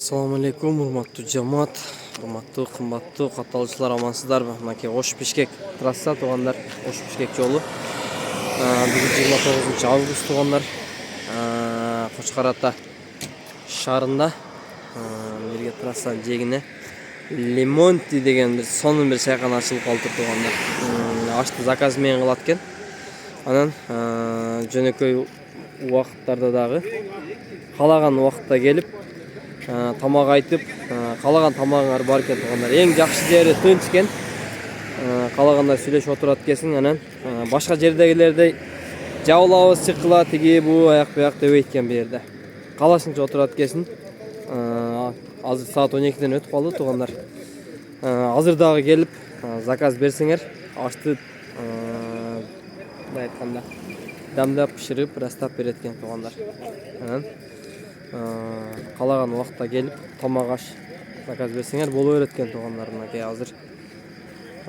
Assalamu alaikum, урматтуу жамаат, урматтуу кымбаттуу катталуучулар, амансыздарбы? Мынакей Ош Бишкек трасса туугандар, Ош Бишкек жолу. Бүгүн 29 август туугандар. Кочкор Ата шаарында бирге трассанын жээгине Лимонти деген бир сонун бир чайкана ачылып калды туугандар. Ашты заказ менен кылат экен. Анан жөнөкөй убакыттарда дагы каалаган убакытта келип тамак айтып, каалаган тамагыңар бар экен туугандар. Эң жакшы жери тынч экен. Каалагандай сүйлөшүп отурат экенсиң. Анан башка жердегилердей жабылабыз, чыккыла, тиги бу аяк буяк дебейт экен бу жерде. Каалашыңча отурат экенсиң. Азыр саат 12ден өтүп калды туугандар. Азыр дагы келип заказ берсеңер, ашты мындай айтканда дамдап, пиширип, растап берет экен туугандар. Анан каалаган убакытта келип тамак аш заказ берсеңер боло берет экен туугандар. Мынакей азыр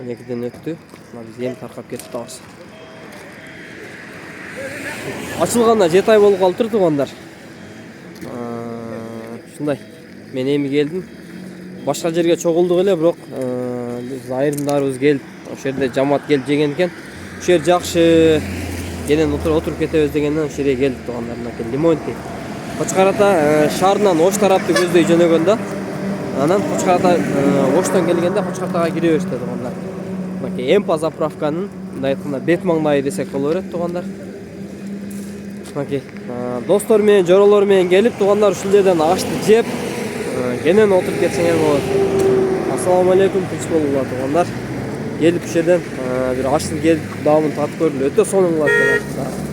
12ден өттү. Биз эми таркап кетип атабыз. Ачылганына 7 ай болуп калыптыр туугандар. Ушундай. Мен эми келдим. Башка жерге чогулдук эле, бирок биз айрымдарыбыз келип, ошол жерде жамаат келип жеген экен. Ошол жер жакшы, кенен отуруп кетебиз дегенден ошол жерге келдик туугандар. Мынакей Лимонти. Кочкор Ата шаарынан Ош тарапты көздөй жөнөгөндө. Анан Кочкор Ата Оштон келгенде Кочкор Атага кире беришти туугандар. Мынакей Эмпа заправканын мындай айтканда бет маңдайы десек боло берет туугандар. Мынакей достор менен, жоролор менен келип туугандар ушул жерден ашты жеп, кенен отуруп кетсеңер болот. Ассаламу алейкум, тынч болуңар туугандар. Келип ушул жерден бир ашты келип даамын татып көрүлү. Өтө сонун кылат экен.